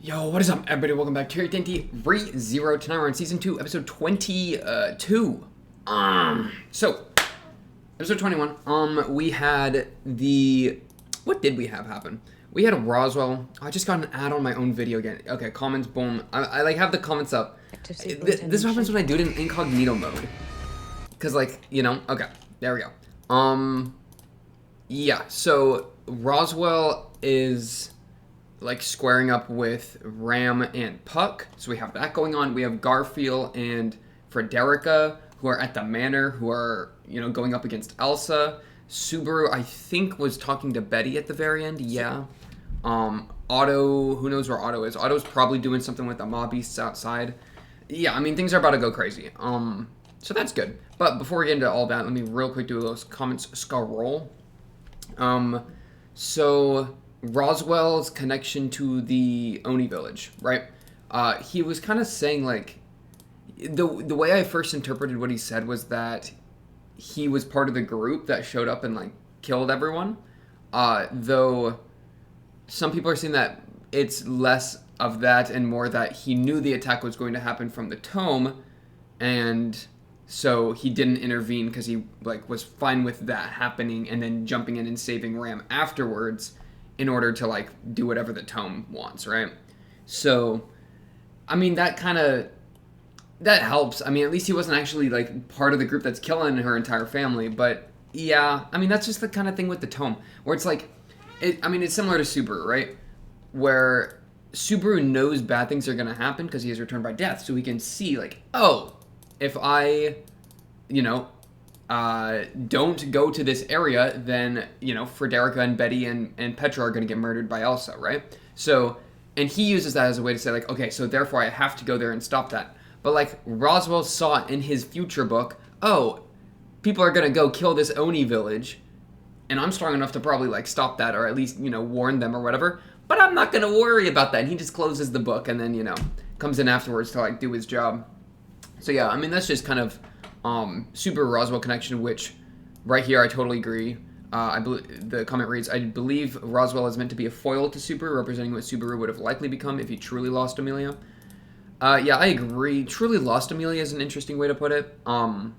Yo, what is up, everybody? Welcome back to your Dinty ReZero. Tonight we're on Season 2, Episode 22. So, Episode 21, we had the... What did we have happen? We had a Roswell. I just got an ad on my own video again. Okay, comments, boom. I like, have the comments up. This happens when I do it in incognito mode. Because, like, you know, okay, there we go. Yeah, so, Roswell is... like squaring up with Ram and Puck. So we have that going on. We have Garfiel and Frederica who are at the manor, who are, you know, going up against Elsa. Subaru, I think, was talking to Betty at the very end. Yeah. Otto, who knows where Otto is? Otto's probably doing something with the mabeasts outside. Yeah, I mean, things are about to go crazy. So that's good. But before we get into all that, let me real quick do those comments scroll. So Roswell's connection to the Oni village, right? He was kind of saying, like, the way I first interpreted what he said was that he was part of the group that showed up and, like, killed everyone. Though some people are saying that it's less of that and more that he knew the attack was going to happen from the tome, and so he didn't intervene because he, like, was fine with that happening and then jumping in and saving Ram afterwards in order to, like, do whatever the tome wants, right? So, I mean, that helps. I mean, at least he wasn't actually, like, part of the group that's killing her entire family, but, yeah, I mean, that's just the kind of thing with the tome, where it's like, it's similar to Subaru, right? Where Subaru knows bad things are going to happen because he is returned by death, so he can see, like, oh, if I, you know, don't go to this area, then, you know, Frederica and Betty and Petra are going to get murdered by Elsa, right? So, and he uses that as a way to say, like, okay, so therefore I have to go there and stop that. But, like, Roswell saw in his future book, oh, people are going to go kill this Oni village, and I'm strong enough to probably, like, stop that, or at least, you know, warn them or whatever, but I'm not going to worry about that. And he just closes the book and then, you know, comes in afterwards to, like, do his job. So, yeah, I mean, that's just kind of Super Roswell connection, which right here I totally agree. I believe the comment reads, I believe Roswell is meant to be a foil to Subaru, representing what Subaru would have likely become if he truly lost Amelia. Yeah, I agree. Truly lost Amelia is an interesting way to put it. I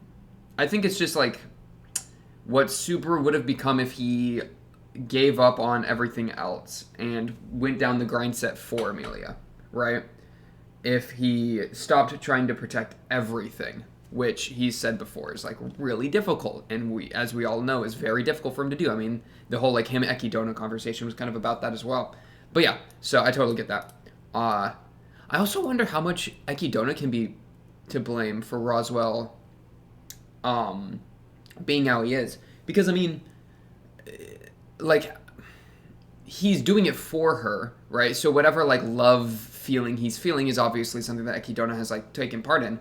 think it's just like what Subaru would have become if he gave up on everything else and went down the grind set for Amelia, right? If he stopped trying to protect everything, which he said before is, like, really difficult, and as we all know, is very difficult for him to do. I mean, the whole, like, him Ekidona conversation was kind of about that as well. But yeah, so I totally get that. I also wonder how much Ekidona can be to blame for Roswell being how he is. Because, I mean, like, he's doing it for her, right? So whatever, like, love feeling he's feeling is obviously something that Ekidona has, like, taken part in.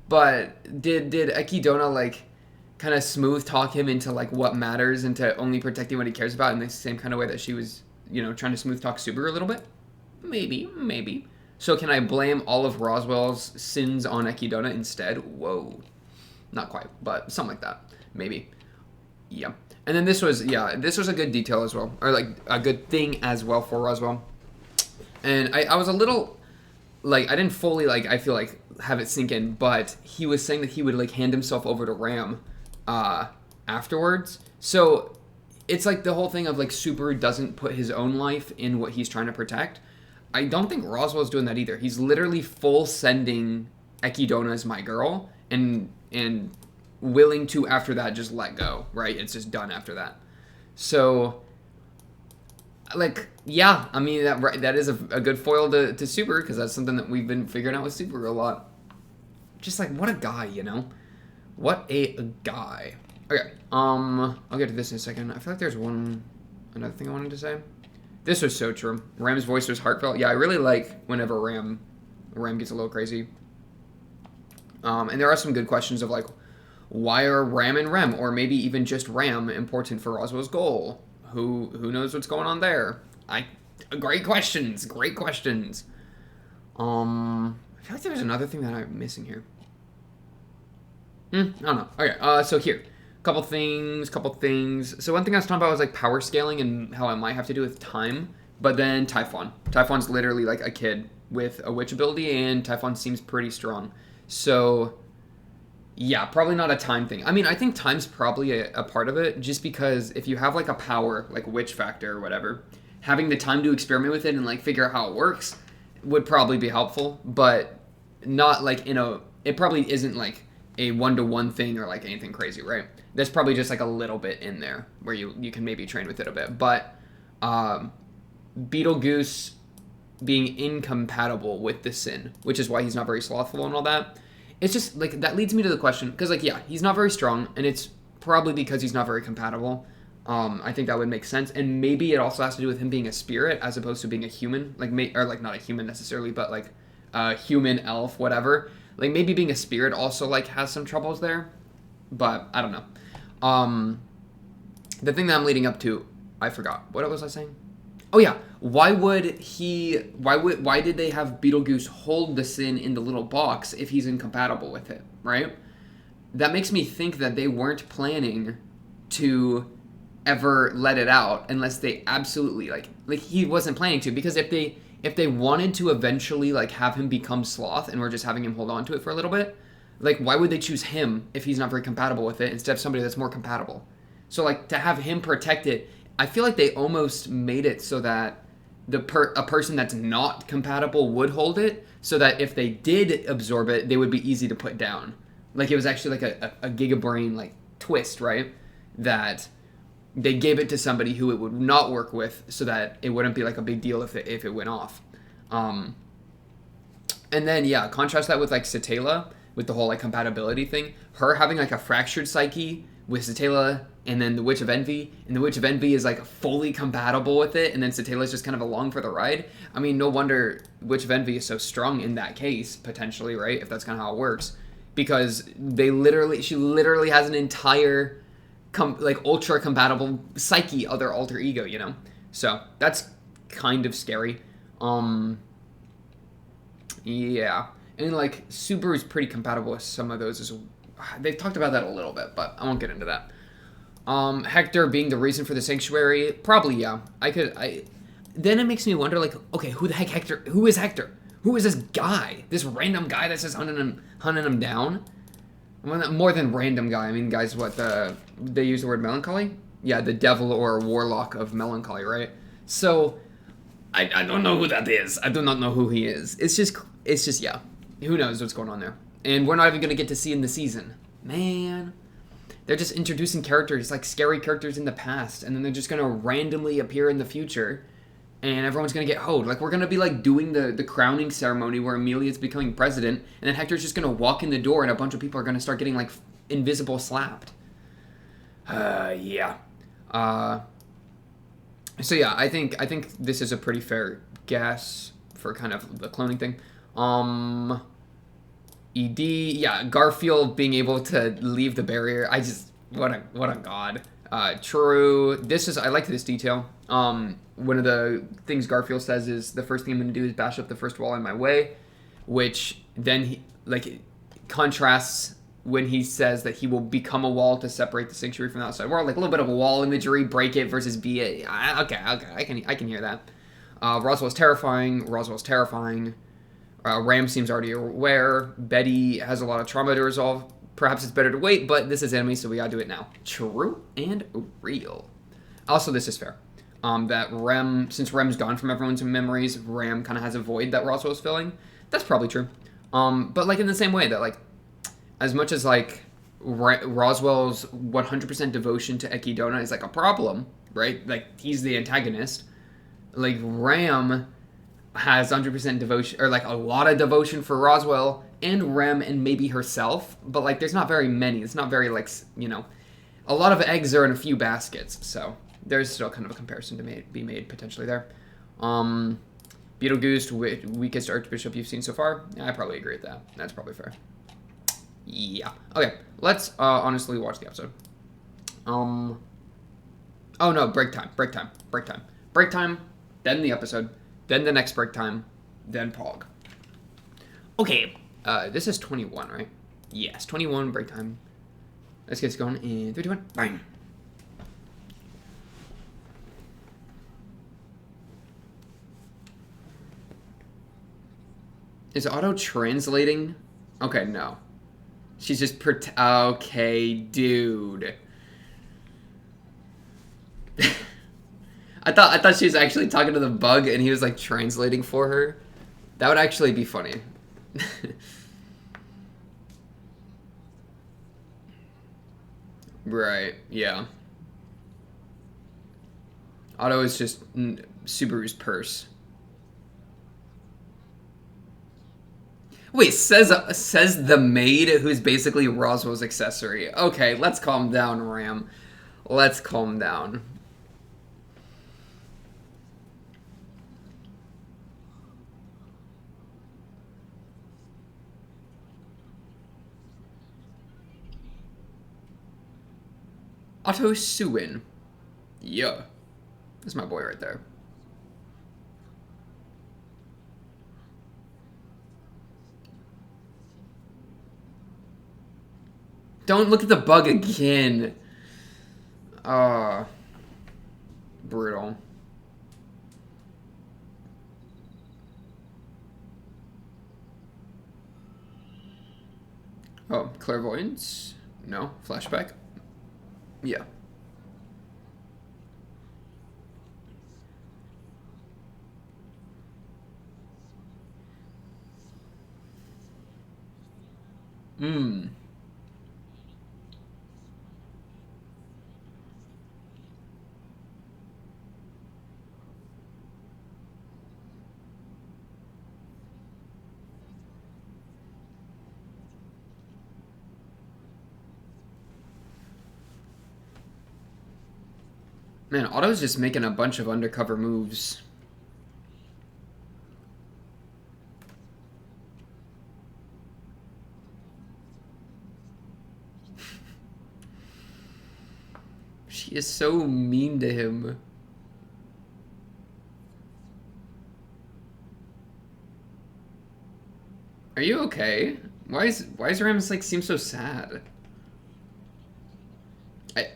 But did Ekidona, like, kind of smooth talk him into, like, what matters, into only protecting what he cares about in the same kind of way that she was, you know, trying to smooth talk Subaru a little bit? Maybe. So can I blame all of Roswell's sins on Ekidona instead? Whoa. Not quite, but something like that. Maybe. Yeah. And then this was a good detail as well. Or, like, a good thing as well for Roswell. And I was a little, like, I didn't fully, like, I feel like, have it sink in, but he was saying that he would, like, hand himself over to Ram afterwards. So it's like the whole thing of, like, Subaru doesn't put his own life in what he's trying to protect. I don't think Roswell's doing that either. He's literally full sending Ekidona as my girl and willing to, after that, just let go, right? It's just done after that. So, like, yeah, I mean, that is a good foil to Subaru, because that's something that we've been figuring out with Subaru a lot. Just, like, what a guy, you know? What a guy. Okay, I'll get to this in a second. I feel like there's another thing I wanted to say. This was so true. Ram's voice was heartfelt. Yeah, I really like whenever Ram gets a little crazy. And there are some good questions of, like, why are Ram and Rem, or maybe even just Ram, important for Roswell's goal? Who knows what's going on there? Great questions. I feel like there's another thing that I'm missing here. I don't know. Okay, so here. Couple things. So one thing I was talking about was, like, power scaling and how it might have to do with time. But then Typhon. Typhon's literally like a kid with a witch ability, and Typhon seems pretty strong. So, yeah, probably not a time thing. I mean, I think time's probably a part of it, just because if you have like a power, like witch factor or whatever, having the time to experiment with it and like figure out how it works would probably be helpful, but not like it probably isn't like a 1-to-1 thing or like anything crazy, right? There's probably just like a little bit in there where you can maybe train with it a bit. But Beetlegoose being incompatible with the sin, which is why he's not very slothful and all that. It's just like that leads me to the question, because like, yeah, he's not very strong, and it's probably because he's not very compatible. I think that would make sense, and maybe it also has to do with him being a spirit as opposed to being a human, or like not a human necessarily, but like a human elf, whatever. Like maybe being a spirit also like has some troubles there, but I don't know. The thing that I'm leading up to, I forgot. What was I saying? Oh yeah, why did they have Beetlegoose hold the sin in the little box if he's incompatible with it, right? That makes me think that they weren't planning to ever let it out unless they absolutely like he wasn't planning to, because if they wanted to eventually like have him become sloth and we're just having him hold on to it for a little bit, like why would they choose him if he's not very compatible with it instead of somebody that's more compatible? So like to have him protect it, I feel like they almost made it so that a person that's not compatible would hold it, so that if they did absorb it, they would be easy to put down. Like it was actually like a gigabrain like twist, right? That they gave it to somebody who it would not work with, so that it wouldn't be like a big deal if it went off. And then yeah, contrast that with like Satela, with the whole like compatibility thing. Her having like a fractured psyche with Satela, and then the Witch of Envy, and the Witch of Envy is like fully compatible with it, and then Satela's just kind of along for the ride. I mean, no wonder Witch of Envy is so strong in that case, potentially, right? If that's kind of how it works, because she literally has an entire like ultra compatible psyche of their alter ego, you know? So that's kind of scary. Yeah. And like Subaru's pretty compatible with some of those they've talked about that a little bit, but I won't get into that. Hector being the reason for the sanctuary, probably yeah. Then it makes me wonder, like, okay, who the heck Hector? Who is Hector? Who is this guy? This random guy that's just hunting him down? Well, more than random guy. I mean, guys, they use the word melancholy? Yeah, the devil or warlock of melancholy, right? So, I don't know who that is. I do not know who he is. It's just yeah. Who knows what's going on there? And we're not even gonna get to see in the season. Man. They're just introducing characters, like scary characters in the past, and then they're just gonna randomly appear in the future, and everyone's gonna get hoed. Like, we're gonna be like doing the crowning ceremony where Amelia's becoming president, and then Hector's just gonna walk in the door and a bunch of people are gonna start getting like invisible slapped. Yeah. So yeah, I think this is a pretty fair guess for kind of the cloning thing. ED, yeah, Garfield being able to leave the barrier. What a god. True. I like this detail. One of the things Garfield says is the first thing I'm going to do is bash up the first wall in my way, which then contrasts when he says that he will become a wall to separate the sanctuary from the outside world. Like a little bit of a wall imagery, break it versus be it. Okay, I can hear that. Roswell's terrifying. Ram seems already aware. Betty has a lot of trauma to resolve. Perhaps it's better to wait, but this is enemy, so we gotta do it now. True and real. Also, this is fair. That since Rem's gone from everyone's memories, Ram kind of has a void that Roswell's filling. That's probably true. But like in the same way that like, as much as like Roswell's 100% devotion to Echidna is like a problem, right? Like he's the antagonist. Like Ram has 100% devotion, or like a lot of devotion for Roswell and Rem and maybe herself, but like there's not very many. It's not very like, you know, a lot of eggs are in a few baskets, so there's still kind of a comparison to be made potentially there. Beetlegoose, weakest archbishop you've seen so far? Yeah, I probably agree with that. That's probably fair. Yeah. Okay, let's honestly watch the episode. Oh no, break time, then the episode. Then the next break time, then Pog. Okay, this is 21, right? Yes, 21, break time. Let's get this going in 3, 2, 1, bang. Is auto translating? Okay, no. She's just okay, dude. I thought she was actually talking to the bug and he was like translating for her. That would actually be funny. Right, yeah. Otto is just Subaru's purse. Wait, says the maid who's basically Roswell's accessory. Okay, let's calm down, Ram. Let's calm down. Otto Suin. Yeah. That's my boy right there. Don't look at the bug again. Brutal. Oh, clairvoyance? No. Flashback? Yeah. Hmm. Man, Otto's just making a bunch of undercover moves. She is so mean to him. Are you okay? Why is Rams like seem so sad? I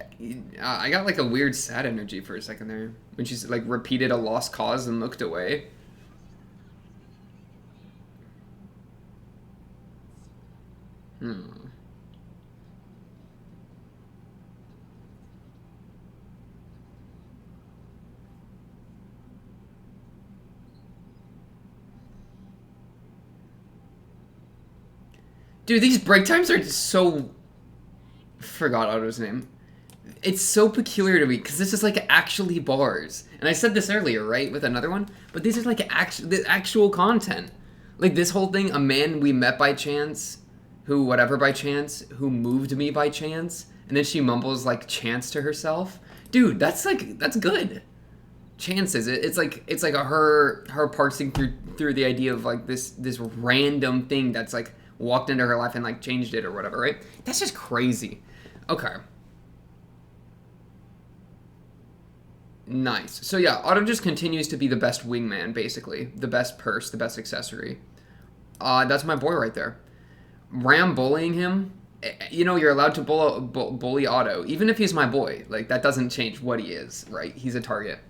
I got like a weird sad energy for a second there when she's like repeated a lost cause and looked away. Hmm. Dude, these break times are so... Forgot Otto's name. It's so peculiar to me because this is like actually bars. And I said this earlier, right, with another one? But these are like actual content. Like this whole thing, a man we met by chance, who whatever by chance, who moved me by chance, and then she mumbles like chance to herself. Dude, that's good. Chances. It's like her parsing through the idea of like this random thing that's like walked into her life and like changed it or whatever, right? That's just crazy. Okay. Nice. So yeah, Otto just continues to be the best wingman, basically. The best purse, the best accessory. That's my boy right there. Ram bullying him. You know, you're allowed to bully Otto, even if he's my boy. Like, that doesn't change what he is, right? He's a target.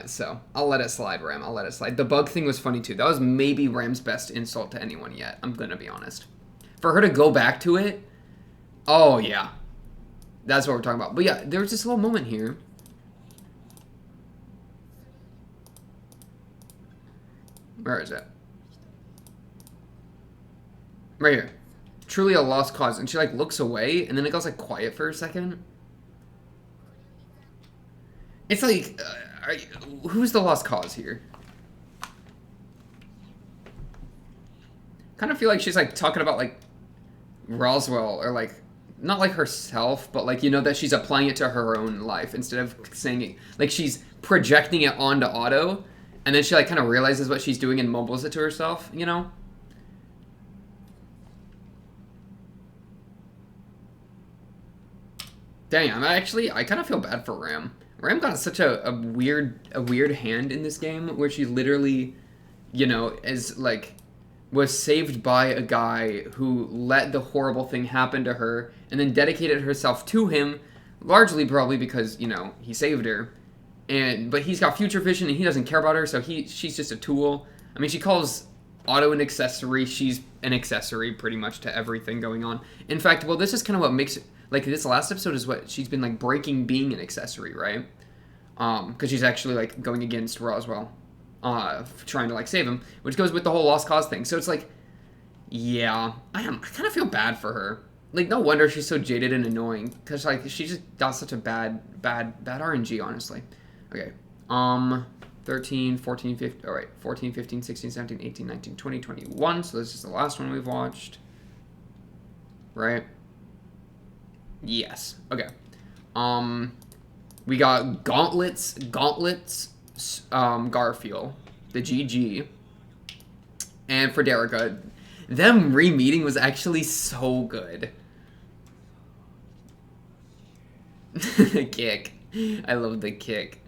So I'll let it slide, Ram. I'll let it slide. The bug thing was funny, too. That was maybe Ram's best insult to anyone yet. I'm gonna be honest. For her to go back to it, oh, yeah. That's what we're talking about. But yeah, there was this little moment here. Where is it? Right here. Truly a lost cause. And she, like, looks away, and then it goes, like, quiet for a second. It's like, who's the lost cause here? Kind of feel like she's, like, talking about, like, Roswell, or, like, not, like, herself, but, like, you know, that she's applying it to her own life instead of saying it. Like, she's projecting it onto Otto, and then she, like, kind of realizes what she's doing and mumbles it to herself, you know? Dang, I kind of feel bad for Ram. Ram got such a weird hand in this game where she literally, you know, is like, was saved by a guy who let the horrible thing happen to her and then dedicated herself to him, largely probably because, you know, he saved her. But he's got future vision and he doesn't care about her, so she's just a tool. I mean, she calls Auto an accessory. She's an accessory pretty much to everything going on. In fact, well, this is kind of what makes like this last episode is what she's been like breaking being an accessory, right? Because she's actually like going against Roswell, trying to like save him, which goes with the whole lost cause thing. So it's like, yeah, I kind of feel bad for her. Like, no wonder she's so jaded and annoying, because like she just got such a bad RNG, honestly. Okay, 13, 14, 15, all right, 14, 15, 16, 17, 18, 19, 20, 21. So this is the last one we've watched, right? Yes. Okay. We got Gauntlets, Garfiel, the GG, and Frederica. Them re-meeting was actually so good. The kick. I love the kick.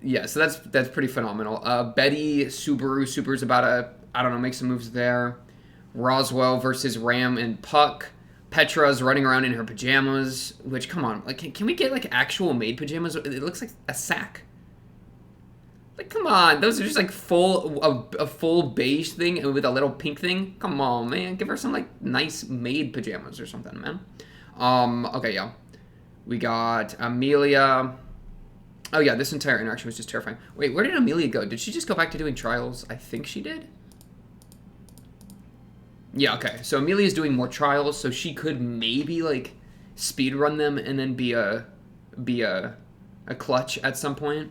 Yeah, so that's pretty phenomenal. Betty, Subaru's about to, I don't know, make some moves there. Roswell versus Ram and Puck. Petra's running around in her pajamas, which, come on, like, can we get, like, actual maid pajamas? It looks like a sack. Like, come on, those are just, like, a full beige thing with a little pink thing. Come on, man, give her some, like, nice maid pajamas or something, man. Okay, yeah. We got Amelia. Oh, yeah, this entire interaction was just terrifying. Wait, where did Amelia go? Did she just go back to doing trials? I think she did. Yeah, okay. So Amelia's doing more trials, so she could maybe, like, speedrun them and then be a clutch at some point.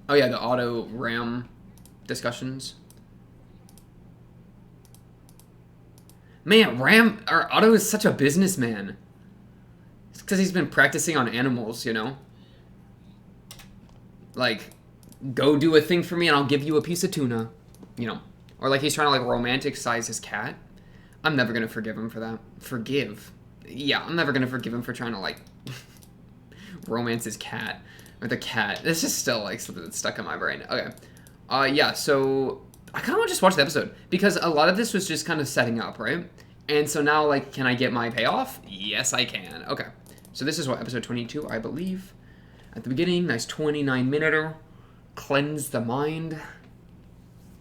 Oh, yeah, the auto RAM discussions. Man, Otto is such a businessman. It's because he's been practicing on animals, you know? Like, go do a thing for me and I'll give you a piece of tuna, you know? Or like he's trying to like romanticize his cat. I'm never going to forgive him for that. Forgive. Yeah, I'm never going to forgive him for trying to like romance his cat. Or the cat. This is still like something that's stuck in my brain. Okay. Yeah, so I kind of want to just watch the episode because a lot of this was just kind of setting up, right? And so now, like, can I get my payoff? Yes, I can. Okay. So this is what, episode 22, I believe. At the beginning, nice 29-minute. Cleanse the mind.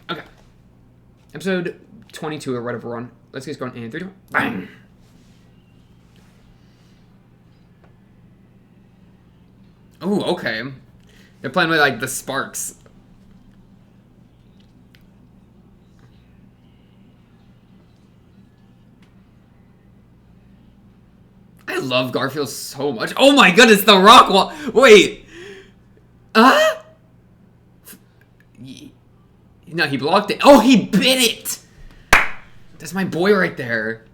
Okay. Episode 22 or whatever we're on. Let's get going. And 3, 2, 1. Bang! Oh, okay. They're playing with, like, the sparks. I love Garfield so much. Oh my goodness, the rock wall. Wait. No, he blocked it. Oh, he bit it. That's my boy right there.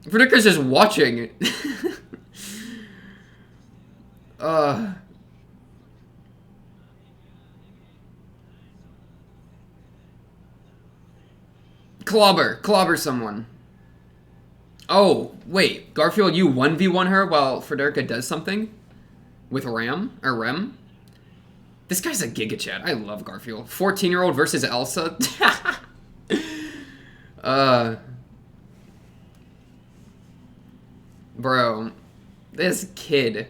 Frederica's just watching. Clobber someone. Oh, wait. Garfield, you 1v1 her while Frederica does something? With Rem? This guy's a Giga Chat. I love Garfield. 14-year-old versus Elsa? Bro. This kid.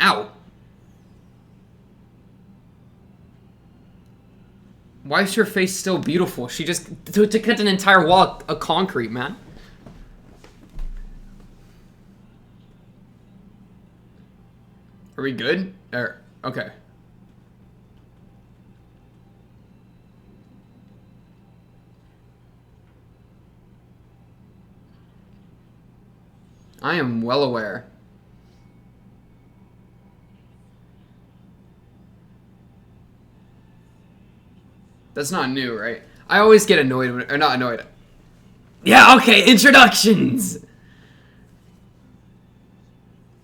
Ow. Why is her face still beautiful? She just... To cut an entire wall of concrete, man. Are we good? Okay. I am well aware. That's not new, right? I always get annoyed when... Or not annoyed. Yeah, okay, introductions!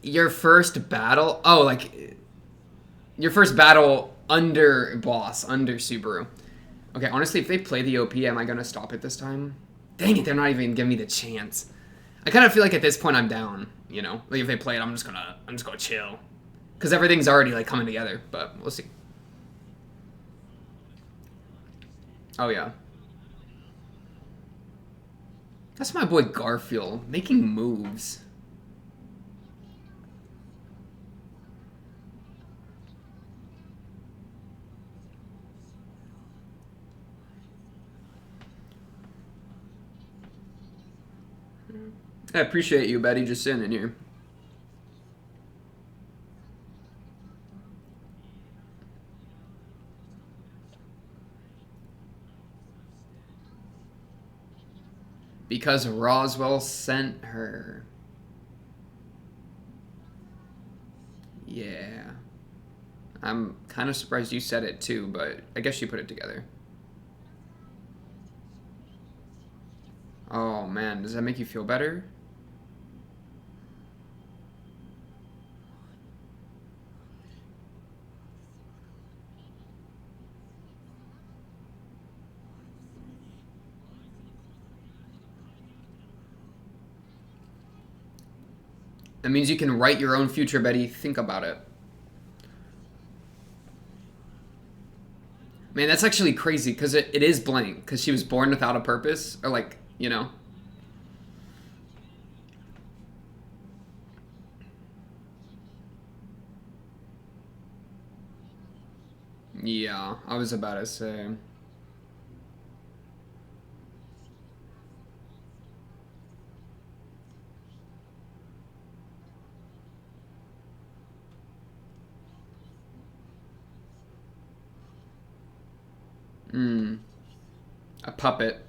Your first battle... Oh, like... Your first battle under boss, under Subaru. Okay, honestly, if they play the OP, am I gonna stop it this time? Dang it, they're not even giving me the chance. I kind of feel like at this point I'm down, you know? Like if they play it, I'm just gonna chill. Because everything's already like coming together, but we'll see. Oh yeah. That's my boy Garfield, making moves. I appreciate you, Betty, just sitting in here. Because Roswell sent her. Yeah. I'm kind of surprised you said it too, but I guess you put it together. Oh man, does that make you feel better? That means you can write your own future, Betty. Think about it. Man, that's actually crazy because it is blank because she was born without a purpose, or like, you know. Yeah, I was about to say. Hmm. A puppet.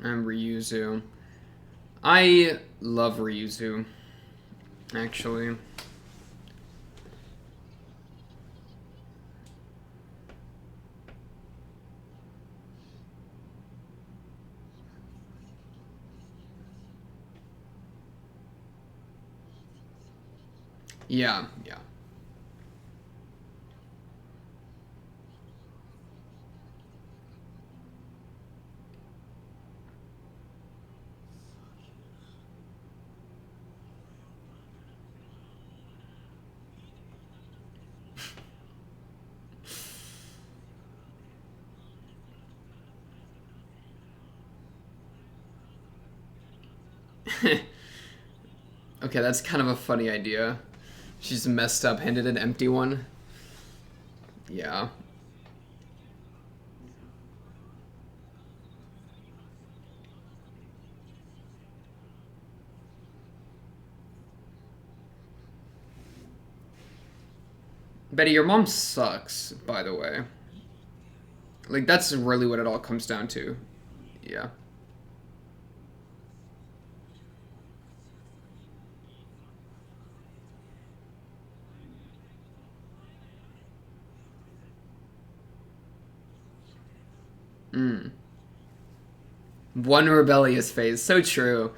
And Ryuzu. I love Ryuzu, actually. Yeah, yeah. Okay, that's kind of a funny idea. She's messed up, handed an empty one. Yeah. Betty, your mom sucks, by the way. Like, that's really what it all comes down to. Yeah. Mm. One rebellious phase. So true.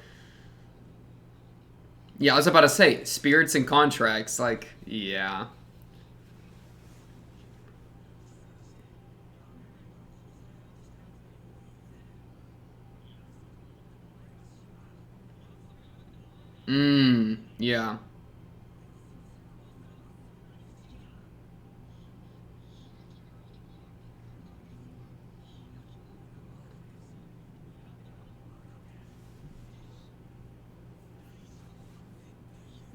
Yeah, I was about to say, spirits and contracts, like, yeah. Yeah.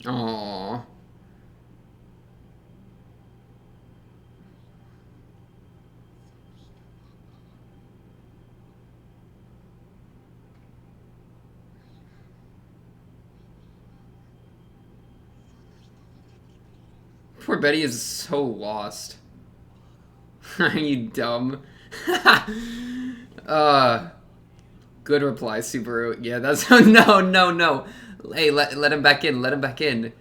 Aww. Poor Betty is so lost. Are you dumb? uh, good reply, Subaru. Yeah, that's no, no, no. Hey, let him back in. Let him back in.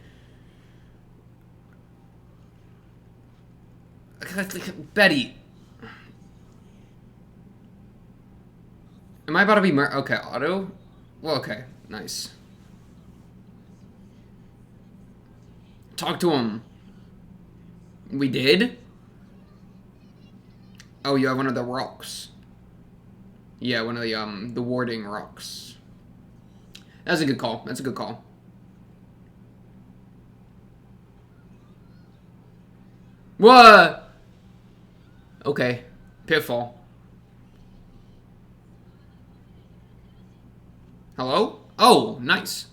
Betty, am I about to be okay? Auto. Well, okay, nice. Talk to him. We did. Oh, you have one of the rocks. Yeah, one of the warding rocks. That's a good call. That's a good call. What? Okay. Pitfall. Hello? Oh, nice.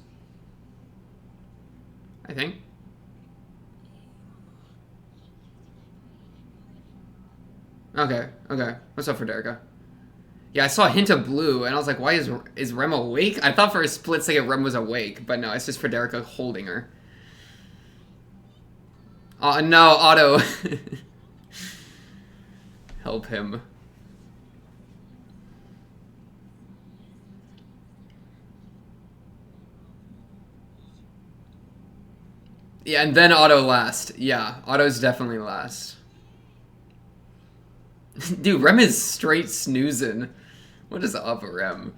I think. Okay, okay. What's up, Frederica? Yeah, I saw a hint of blue, and I was like, why is Rem awake? I thought for a split second Rem was awake, but no, it's just Frederica holding her. No, Otto. Help him. Yeah, and then Otto last. Yeah, Otto's definitely last. Dude, Rem is straight snoozing. What is up, Rem?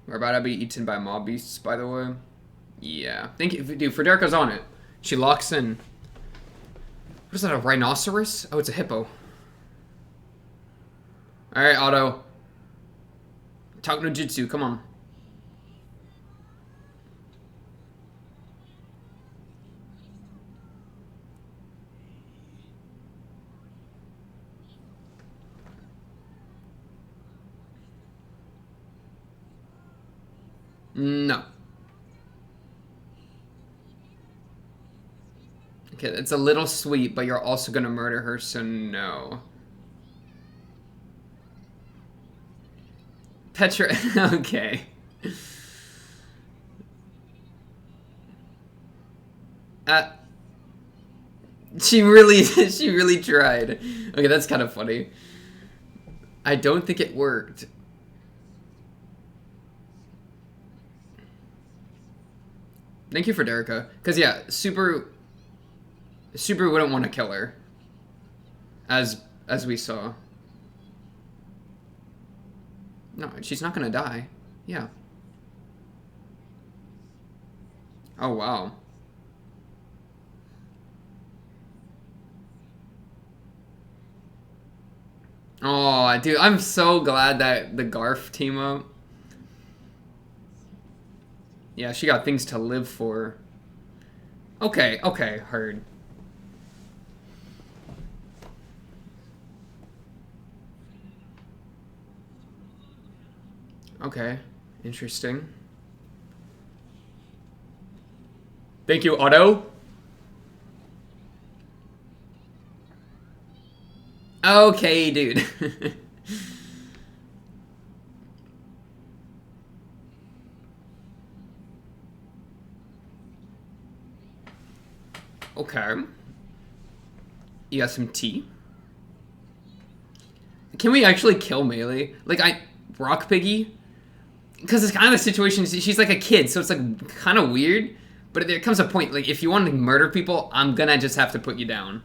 We're about to be eaten by mabeasts, by the way. Yeah. Thank you. Dude, Frederica's on it. She locks in. What is that, a rhinoceros? Oh, it's a hippo. Alright, Otto. Talk no jutsu, come on. No. Okay, it's a little sweet, but you're also gonna murder her, so no. Petra, okay. Uh, she really tried. Okay, that's kind of funny. I don't think it worked. Thank you for Derica. Because, yeah, Super wouldn't want to kill her. As we saw. No, she's not going to die. Yeah. Oh, wow. Oh, dude, I'm so glad that the Garf team up. Yeah, she got things to live for. Okay, okay, heard. Okay, interesting. Thank you, Otto. Okay, dude. Okay. You got some tea? Can we actually kill Maylie? Like, Rock Piggy? Because it's kind of a situation, she's like a kid, so it's like kind of weird. But there comes a point, like, if you want to murder people, I'm gonna just have to put you down.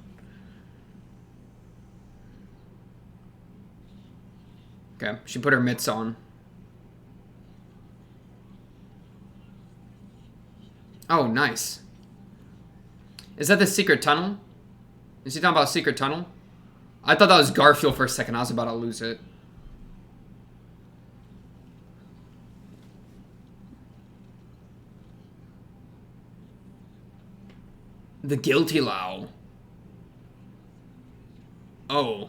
Okay, she put her mitts on. Oh, nice. Is that the secret tunnel? Is he talking about secret tunnel? I thought that was Garfiel for a second. I was about to lose it. The guilty Lao. Oh.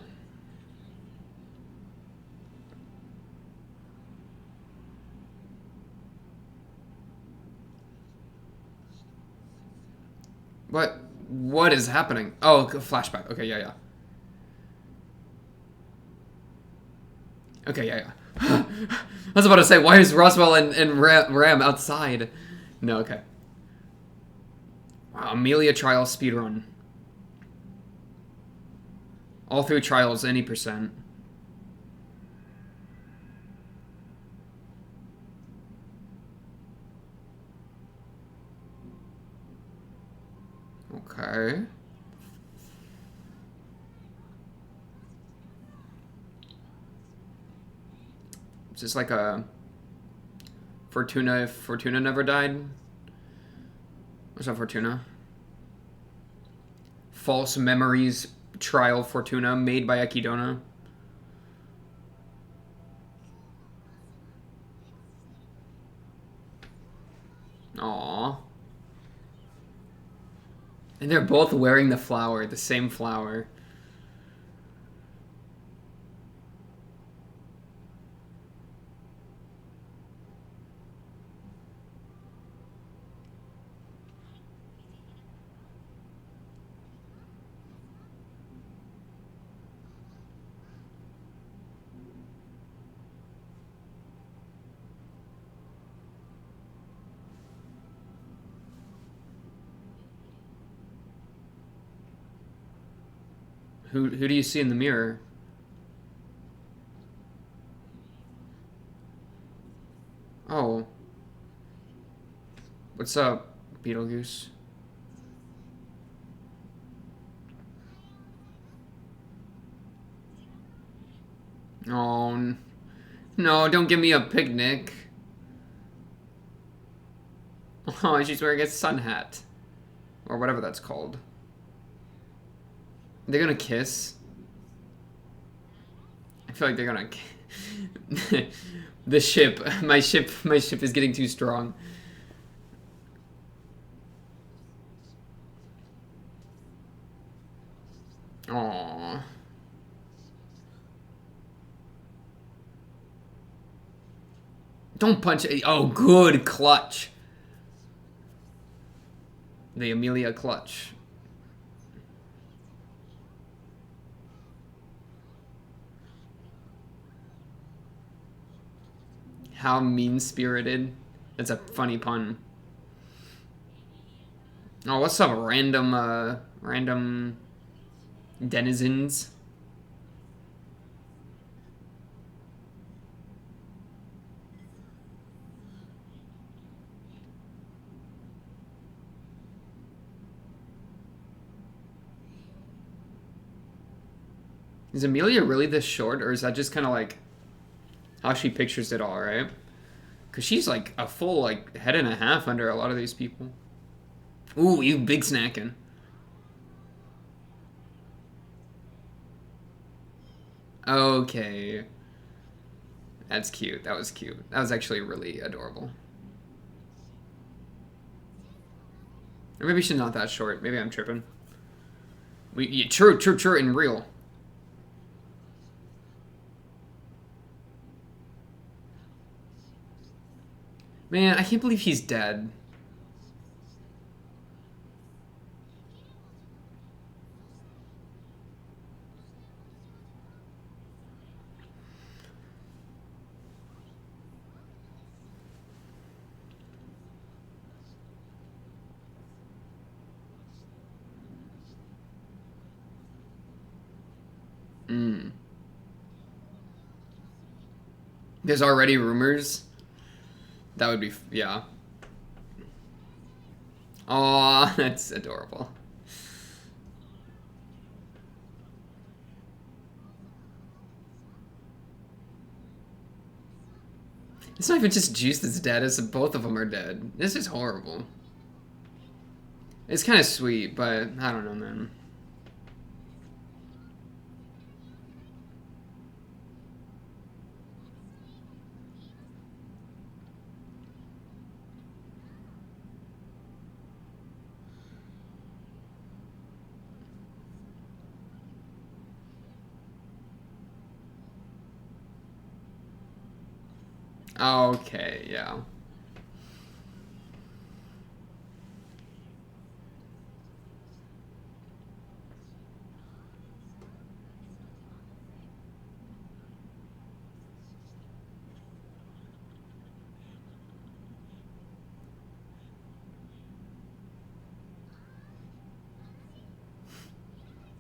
What is happening? Oh, flashback. Okay, yeah. Okay, yeah. I was about to say, why is Roswell and Ram outside? No, okay. Wow, Amelia trial speedrun. All through trials, any percent. Okay. Is this like a Fortuna if Fortuna never died? What's up, Fortuna? False Memories Trial Fortuna, made by Akidona. Aww. And they're both wearing the flower, the same flower. Who do you see in the mirror? Oh. What's up, Beetlejuice? Oh, no, don't give me a picnic. Oh, she's wearing a sun hat. Or whatever that's called. They're gonna kiss. I feel like they're gonna. The ship, my ship is getting too strong. Aww. Don't punch it. Oh, good clutch. The Amelia clutch. How mean-spirited. That's a funny pun. Oh, what's up, random denizens? Is Amelia really this short, or is that just kind of like how she pictures it all, right? Because she's like a full like head and a half under a lot of these people. Ooh, you big snacking. Okay. That's cute. That was cute. That was actually really adorable. Or maybe she's not that short. Maybe I'm tripping. True, and real. Man, I can't believe he's dead. There's already rumors. That would be, yeah. Aw, that's adorable. It's not even just Juice that's dead, it's both of them are dead. This is horrible. It's kind of sweet, but I don't know, man. Okay, yeah.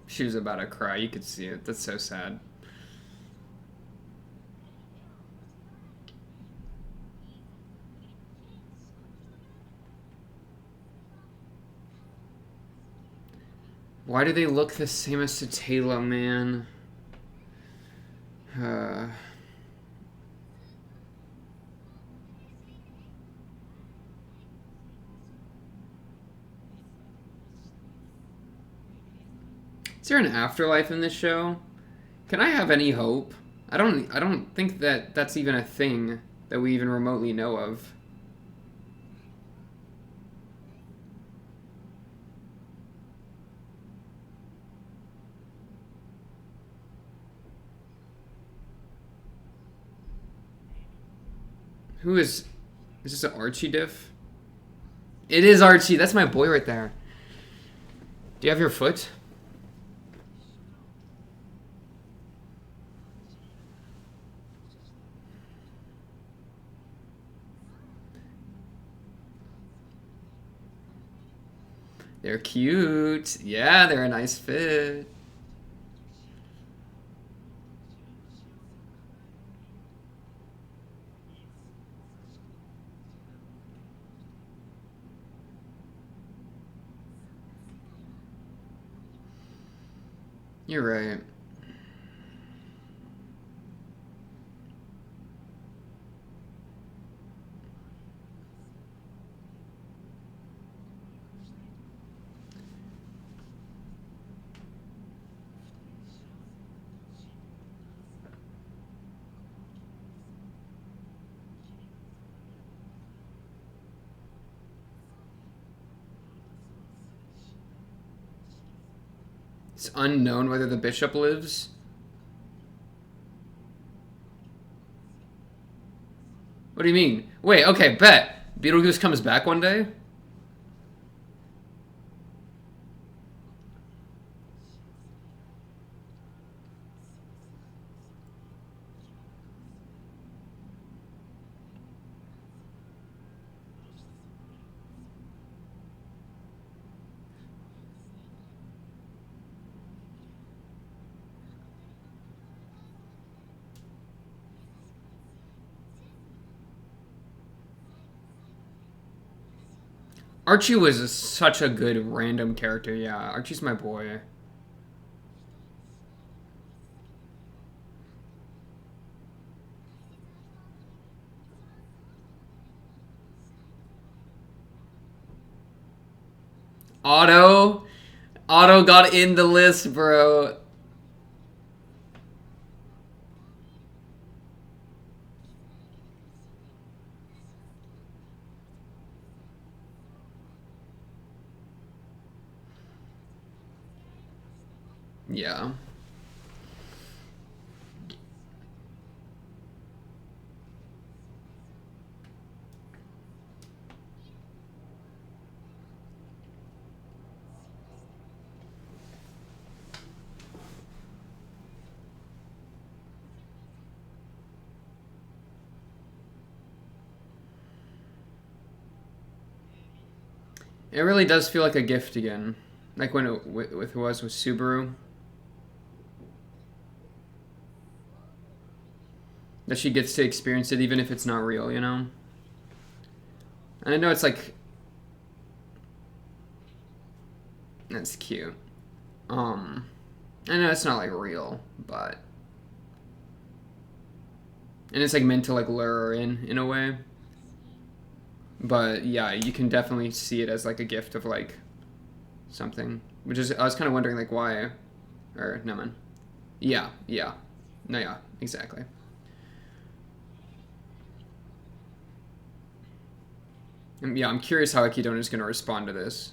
She was about to cry. You could see it. That's so sad. Why do they look the same as Satela, man? Is there an afterlife in this show? Can I have any hope? I don't think that that's even a thing that we even remotely know of. Who is this an Archie diff? It is Archie. That's my boy right there. Do you have your foot? They're cute. Yeah, they're a nice fit. You're right. It's unknown whether the bishop lives. What do you mean? Wait, okay, bet. Beetlejuice comes back one day? Archie was such a good random character. Yeah, Archie's my boy. Otto. Otto got in the list, bro. Yeah. It really does feel like a gift again. Like when it was with Subaru. That she gets to experience it even if it's not real, you know? And I know it's like... That's cute. I know it's not like real, but... And it's like meant to like lure her in a way. But yeah, you can definitely see it as like a gift of like something. Which is, I was kind of wondering like why, or no man. Yeah, yeah. No, yeah, exactly. Yeah, I'm curious how Akidona is going to respond to this.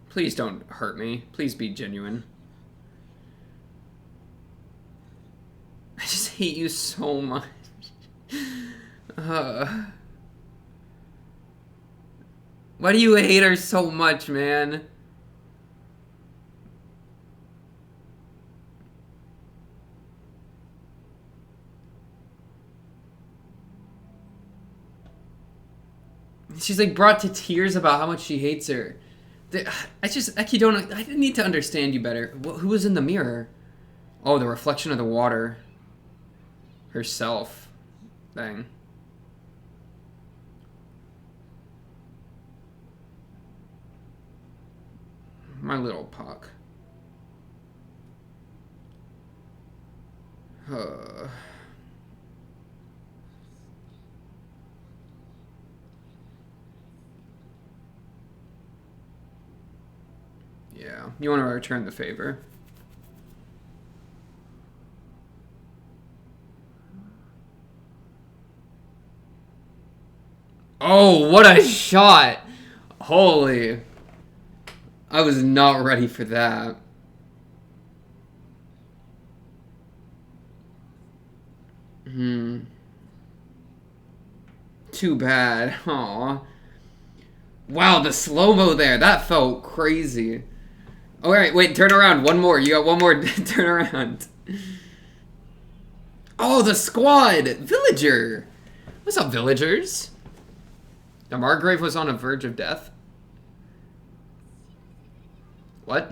Please don't hurt me. Please be genuine. I just hate you so much. Why do you hate her so much, man? She's like brought to tears about how much she hates her. I need to understand you better. Who was in the mirror? Oh, the reflection of the water. Herself. Thing. My little Puck. Yeah, you want to return the favor. Oh, what a shot! Holy. I was not ready for that. Too bad. Aw. Wow, the slow-mo there. That felt crazy. Alright, wait, turn around. One more. You got one more. Turn around. Oh, the squad! Villager! What's up, villagers? The Margrave was on a verge of death? What?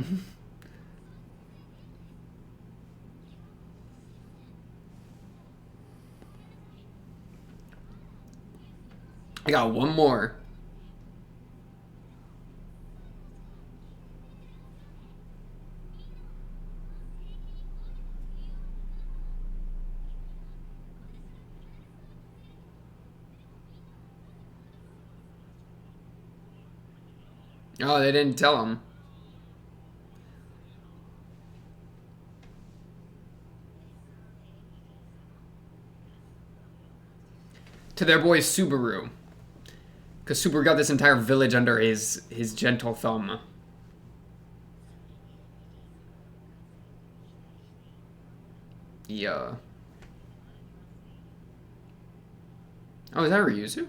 I got one more. Oh, they didn't tell him. To their boy Subaru. Because Subaru got this entire village under his gentle thumb. Yeah. Oh, is that Ryuzu?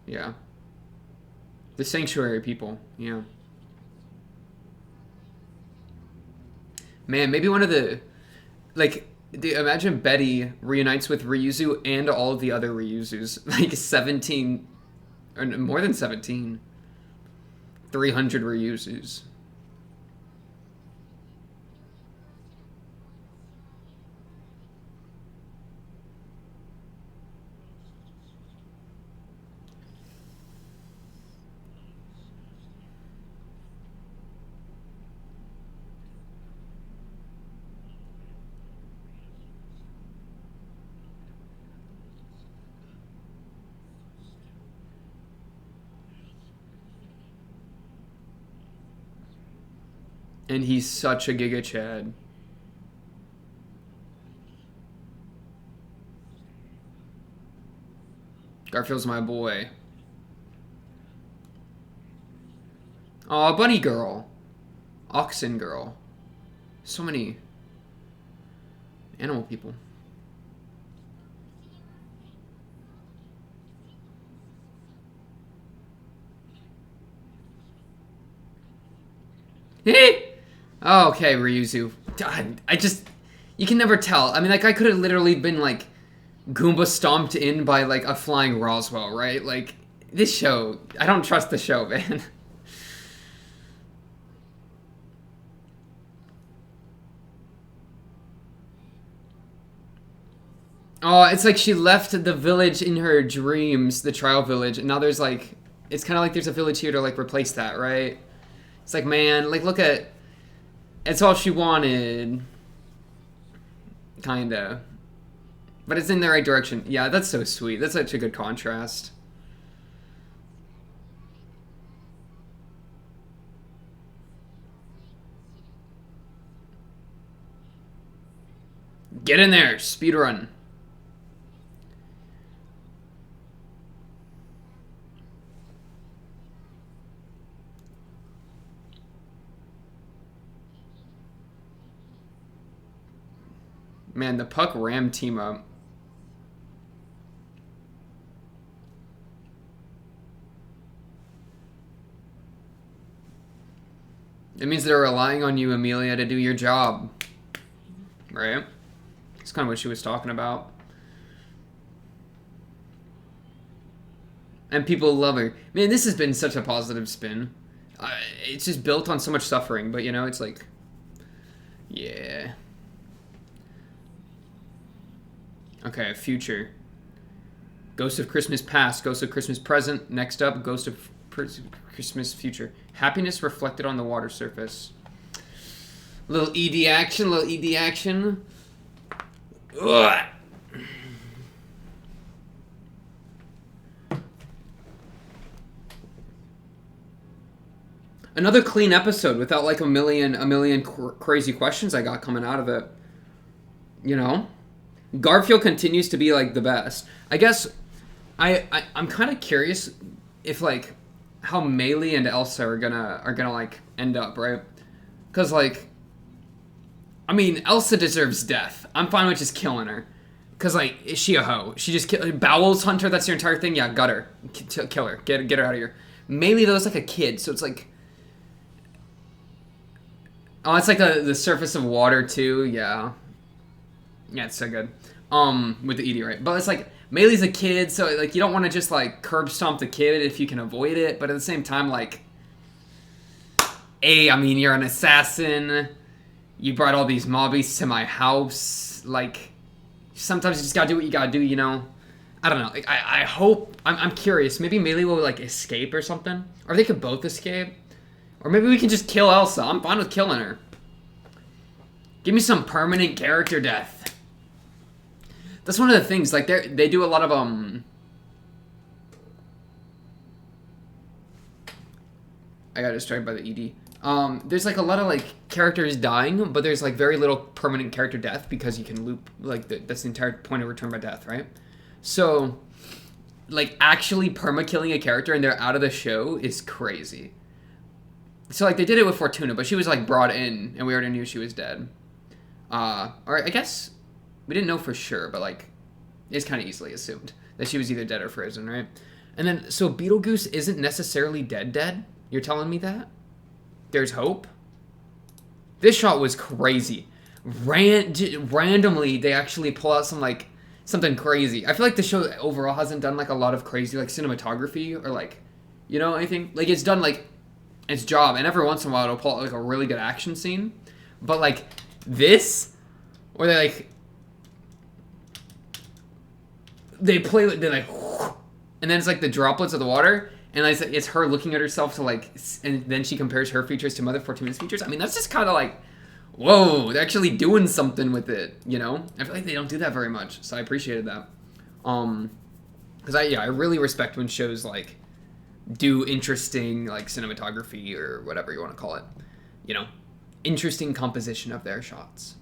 Yeah. The Sanctuary people, yeah. Man, maybe one of the... Like, imagine Betty reunites with Ryuzu and all of the other Ryuzus. Like, 17... Or more than 17. 300 Ryuzus. And he's such a Giga Chad. Garfield's my boy. Aw, Bunny Girl. Oxen Girl. So many animal people. Oh, okay, Ryuzu. God, I just... You can never tell. I mean, like, I could have literally been, like, Goomba stomped in by, like, a flying Roswell, right? Like, this show... I don't trust the show, man. Oh, it's like she left the village in her dreams, the trial village, and now there's, like... It's kind of like there's a village here to, like, replace that, right? It's like, man, like, look at... It's all she wanted. Kinda. But it's in the right direction. Yeah, that's so sweet. That's such a good contrast. Get in there! Speedrun. Man, the Puck Ram team up. It means they're relying on you, Amelia, to do your job. Right? That's kind of what she was talking about. And people love her. Man, this has been such a positive spin. It's just built on so much suffering, but, you know, it's like... Yeah. Okay, future. Ghost of Christmas Past, Ghost of Christmas Present. Next up, Ghost of Christmas Future. Happiness reflected on the water surface. Little ED action, little ED action. Ugh. Another clean episode without like a million crazy questions I got coming out of it. You know, Garfield continues to be like the best. I guess I'm kind of curious if like how Maylie and Elsa are gonna like end up, right? Because like, I mean, Elsa deserves death. I'm fine with just killing her. Because like, is she a hoe? She just bowels hunter. That's your entire thing. Yeah, gut her, kill her, get her out of here. Maylie though is like a kid, so it's like. Oh, it's like the surface of water too. Yeah, yeah, it's so good. With the Edie, right? But it's like Maylie's a kid, so like you don't want to just like curb stomp the kid if you can avoid it. But at the same time, like, I mean, you're an assassin. You brought all these mabeasts to my house. Like, sometimes you just gotta do what you gotta do, you know. I don't know. Like, I hope. I'm curious. Maybe Maylie will like escape or something, or they could both escape. Or maybe we can just kill Elsa. I'm fine with killing her. Give me some permanent character death. That's one of the things. Like they do a lot of I got distracted by the ED. There's like a lot of like characters dying, but there's like very little permanent character death because you can loop like that's the entire point of Return by Death, right? So, like actually perma killing a character and they're out of the show is crazy. So, like, they did it with Fortuna, but she was, like, brought in, and we already knew she was dead. Or I guess we didn't know for sure, but, like, it's kind of easily assumed that she was either dead or frozen, right? And then, so Beetlejuice isn't necessarily dead? You're telling me that? There's hope? This shot was crazy. Randomly, they actually pull out some, like, something crazy. I feel like the show overall hasn't done, like, a lot of crazy, like, cinematography or, like, you know, anything. Like, it's done, like, its job, and every once in a while it'll pull out like a really good action scene, but like this, where they play, they're like, and then it's like the droplets of the water, and like, it's her looking at herself to like, and then she compares her features to Mother Fortuna's features. I mean, that's just kind of like, whoa, they're actually doing something with it, you know? I feel like they don't do that very much, so I appreciated that. Because I really respect when shows like do interesting like cinematography or whatever you want to call it, you know, interesting composition of their shots,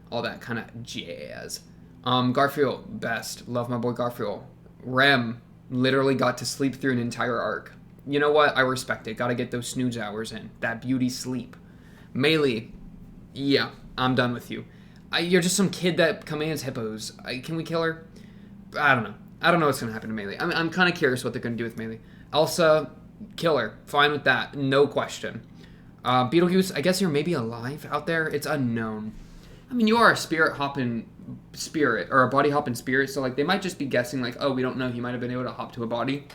all that kind of jazz. Garfield, best. Love my boy Garfield. Rem literally got to sleep through an entire arc. You know what? I respect it. Gotta get those snooze hours in. That beauty sleep. Maylie, yeah, I'm done with you. You're just some kid that commands hippos. Can we kill her? I don't know. I don't know what's gonna happen to Maylie. I'm kind of curious what they're gonna do with Maylie. Elsa, kill her. Fine with that. No question. Beetlejuice, I guess you're maybe alive out there. It's unknown. I mean, you are a spirit hopping spirit, or a body hopping spirit, so like they might just be guessing like, oh, we don't know. He might have been able to hop to a body.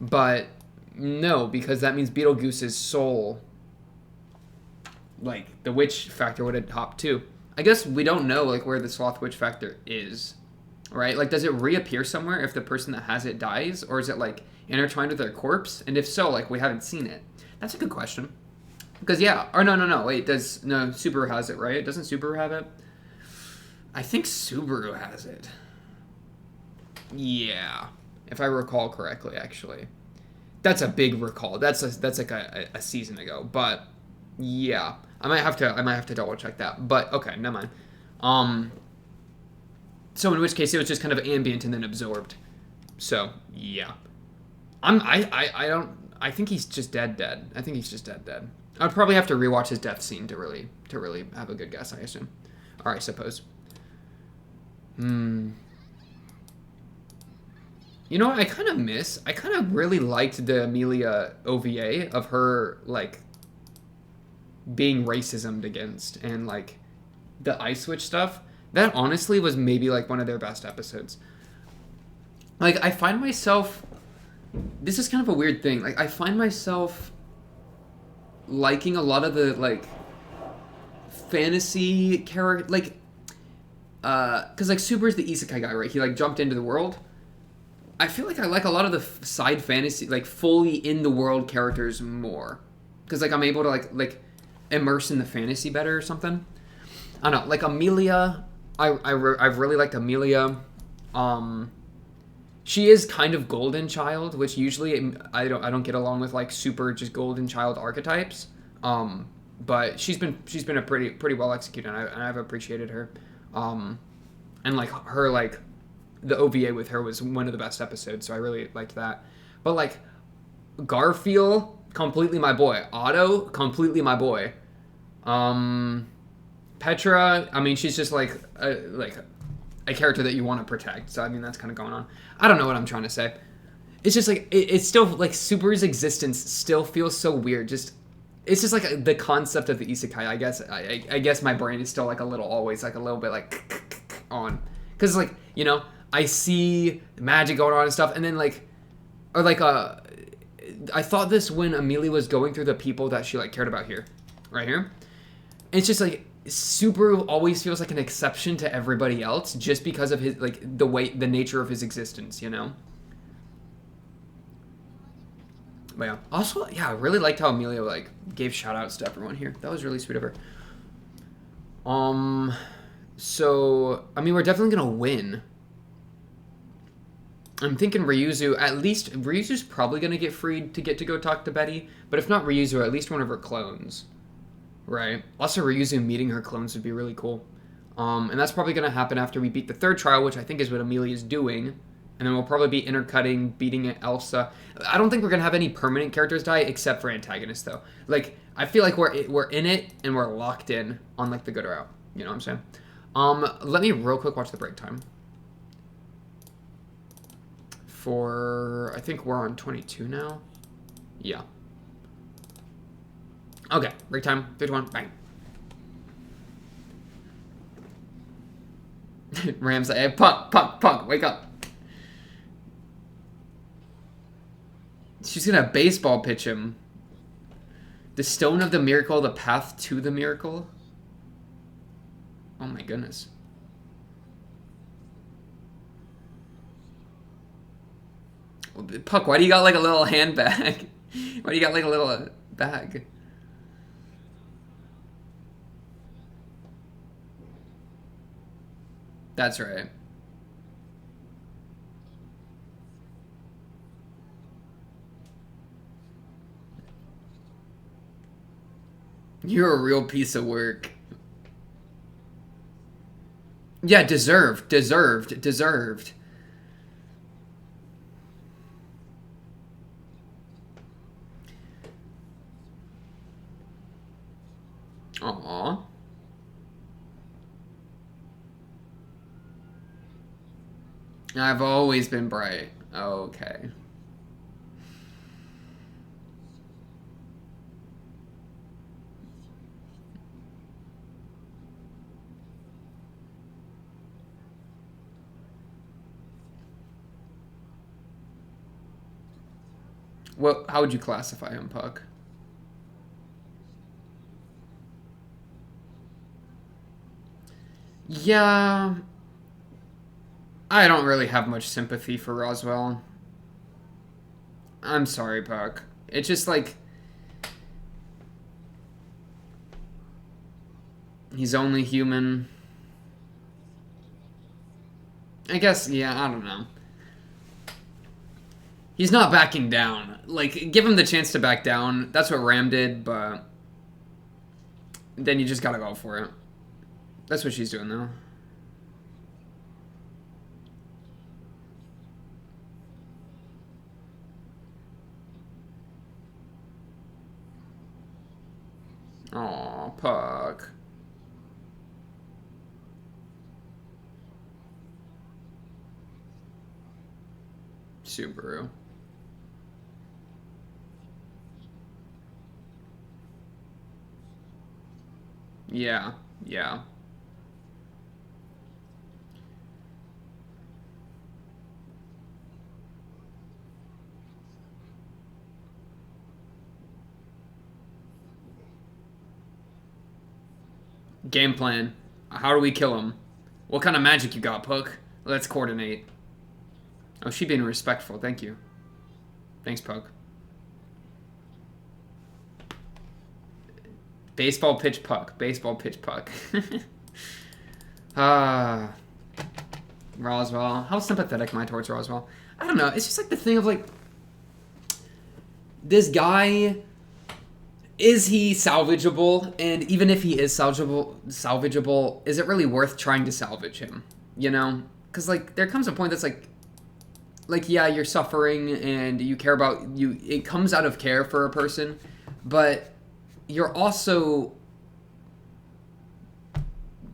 But no, because that means Beetlejuice's soul, like the witch factor would have hopped too. I guess we don't know like where the sloth witch factor is, right? Like, does it reappear somewhere if the person that has it dies, or is it like intertwined with their corpse? And if so, like we haven't seen it. That's a good question. Because yeah, or no, wait, Subaru has it, right? Doesn't Subaru have it? I think Subaru has it. Yeah, if I recall correctly, actually. That's a big recall. That's like a season ago, but yeah, I might have to double check that. But okay, never mind. So in which case it was just kind of ambient and then absorbed. So yeah, I think he's just dead. I think he's just dead. I'd probably have to rewatch his death scene to really have a good guess, I assume, or I suppose. You know what I kind of really liked the Amelia OVA of her, like, being racismed against and, like, the Ice Switch stuff. That honestly was maybe, like, one of their best episodes. Like, I find myself... This is kind of a weird thing. Like, I find myself liking a lot of the, like, fantasy character... Like, because, like, Super's the isekai guy, right? He, like, jumped into the world. I feel like I like a lot of the side fantasy, like, fully in the world characters more. Because, like, I'm able to, like immerse in the fantasy better or something. I don't know. Like, Amelia, I've really liked Amelia. She is kind of golden child, which usually I don't get along with, like, super just golden child archetypes. But she's been a pretty well executed, and I've appreciated her. And like her like the OVA with her was one of the best episodes, so I really liked that. But like Garfiel, completely my boy. Otto, completely my boy. Petra, I mean, she's just like a character that you want to protect. So I mean, that's kind of going on. I don't know what I'm trying to say. It's just like it's still like Super's existence still feels so weird. Just it's just like the concept of the isekai. I guess I guess my brain is still like a little always like a little bit like on because like you know I see magic going on and stuff, and then like or like I thought this when Amelie was going through the people that she like cared about here, right here. It's just like Super always feels like an exception to everybody else just because of his like the nature of his existence, you know. But yeah, also yeah, I really liked how Amelia like gave shout outs to everyone here. That was really sweet of her. So I mean we're definitely gonna win. I'm thinking Ryuzu, at least Ryuzu's probably gonna get freed to get to go talk to Betty, but if not Ryuzu, at least one of her clones. Right. Also Ryuzu meeting her clones would be really cool. And that's probably gonna happen after we beat the third trial, which I think is what Amelia is doing. And then we'll probably be intercutting, beating Elsa. I don't think we're gonna have any permanent characters die except for antagonists, though. Like I feel like we're in it and we're locked in on like the good route. You know what I'm saying? Let me real quick watch the break time. I think we're on 22 now. Yeah. Okay, break time. 51. Bang. Rams, hey, Punk, wake up. She's gonna baseball pitch him. The stone of the miracle, the path to the miracle. Oh my goodness. Puck, why do you got like a little handbag? Why do you got like a little bag? That's right. You're a real piece of work. Yeah, deserved. Aww. I've always been bright. Okay. Well, how would you classify him, Puck? Yeah, I don't really have much sympathy for Roswell. I'm sorry, Puck. It's just like he's only human. I guess, yeah, I don't know. He's not backing down. Like, give him the chance to back down. That's what Ram did, but then you just gotta go for it. That's what she's doing, though. Aw, Puck. Subaru. Yeah, yeah. Game plan. How do we kill him? What kind of magic you got, Puck? Let's coordinate. Oh, she being respectful. Thank you. Thanks, Puck. Baseball pitch Puck. Baseball pitch Puck. Ah. Roswell. How sympathetic am I towards Roswell? I don't know. It's just like the thing of like this guy is he salvageable? And even if he is salvageable, is it really worth trying to salvage him? You know, because like there comes a point that's like yeah, you're suffering and you care about you. It comes out of care for a person, but you're also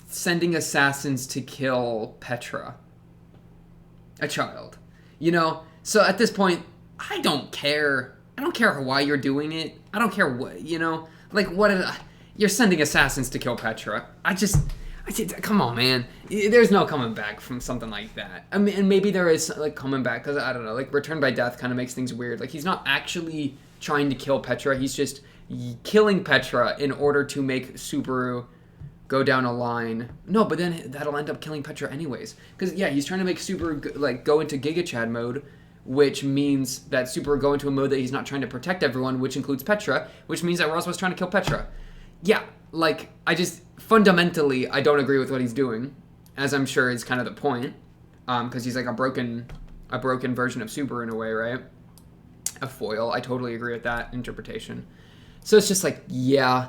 sending assassins to kill Petra, a child. You know, so at this point, I don't care. I don't care why you're doing it. I don't care what, you know, like what you're sending assassins to kill Petra. I come on, man. There's no coming back from something like that. I mean, and maybe there is like coming back because I don't know. Like Return by Death kind of makes things weird. Like he's not actually trying to kill Petra. He's just killing Petra in order to make Subaru go down a line. No, but then that'll end up killing Petra anyways. Because yeah, he's trying to make Subaru like go into Giga Chad mode, which means that Subaru go into a mode that he's not trying to protect everyone, which includes Petra, which means that Roswell's trying to kill Petra. Yeah, like, I just, fundamentally, I don't agree with what he's doing, as I'm sure is kind of the point, because he's like a broken version of Subaru in a way, right? A foil. I totally agree with that interpretation. So it's just like, yeah,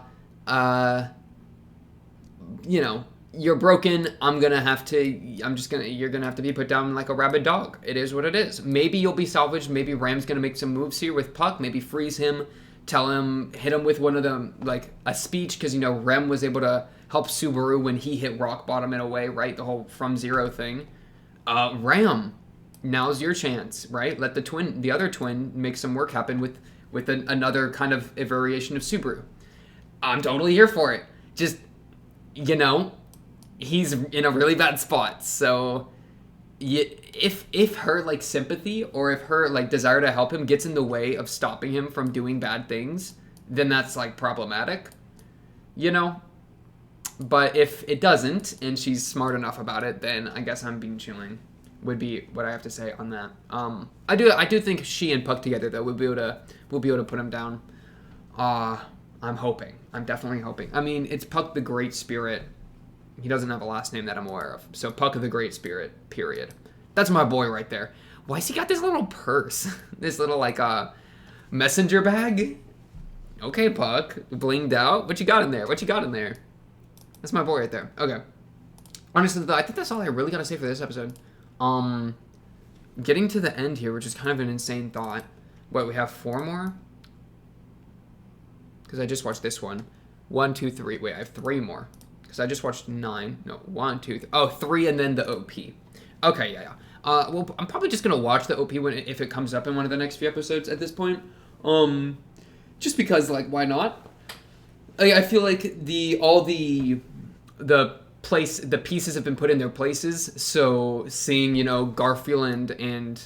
you know, you're broken. You're gonna have to be put down like a rabid dog. It is what it is. Maybe you'll be salvaged. Maybe Ram's gonna make some moves here with Puck. Maybe freeze him, hit him with one of them, like a speech, because, you know, Rem was able to help Subaru when he hit rock bottom in a way, right? The whole from zero thing. Ram, now's your chance, right? Let the other twin, make some work happen with another kind of a variation of Subaru. I'm totally here for it. Just, you know, he's in a really bad spot, so if her like sympathy or if her like desire to help him gets in the way of stopping him from doing bad things, then that's like problematic, you know. But if it doesn't and she's smart enough about it, then I guess I'm being chilling would be what I have to say on that. I do think she and Puck together though we'll be able to put him down. I'm definitely hoping. I mean, it's Puck the Great Spirit. He doesn't have a last name that I'm aware of. So Puck of the Great Spirit, period. That's my boy right there. Why's he got this little purse? This little, like, messenger bag? Okay, Puck. Blinged out. What you got in there? That's my boy right there. Okay. Honestly, though, I think that's all I really gotta say for this episode. Getting to the end here, which is kind of an insane thought. What, we have 4 more? Because I just watched this one. 1, 2, 3. Wait, I have 3 more. Because I just watched 9. No, 1, 2, 3. Oh, 3 and then the OP. Okay, yeah. Well, I'm probably just going to watch the OP if it comes up in one of the next few episodes at this point. Just because, like, why not? I feel like all the pieces have been put in their places. So seeing, you know, Garfield and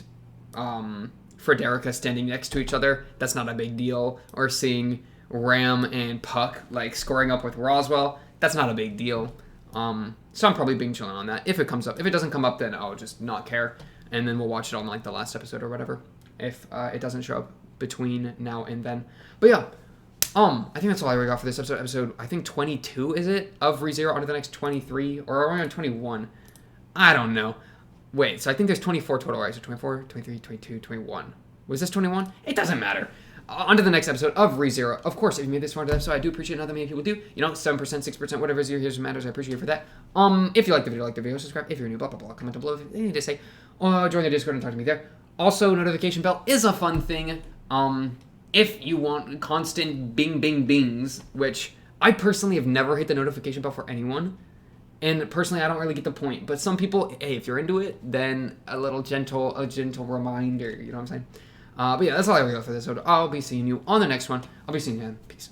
Frederica standing next to each other, that's not a big deal. Or seeing Ram and Puck, like, scoring up with Roswell, that's not a big deal. So I'm probably being chilling on that if it comes up. If it doesn't come up, then I'll just not care, and then we'll watch it on like the last episode or whatever. If it doesn't show up between now and then. But yeah, I think that's all I really got for this episode. Episode I think 22 is it of ReZero on to the next 23 or are we on 21? I don't know. Wait, so I think there's 24 total, right? So 24, 23, 22, 21. Was this 21? It doesn't matter. On to the next episode of ReZero. Of course, if you made this far into the episode, I do appreciate it. Not that many people do. You know, 7%, 6%, whatever is here's matters. I appreciate you for that. If you like the video, subscribe. If you're new, blah, blah, blah. Comment down below if you have anything to say. Join the Discord and talk to me there. Also, notification bell is a fun thing. If you want constant bing, bing, bings, which I personally have never hit the notification bell for anyone. And personally, I don't really get the point. But some people, hey, if you're into it, then a gentle reminder. You know what I'm saying? But yeah, that's all I got for this episode. I'll be seeing you on the next one. I'll be seeing you then. Peace.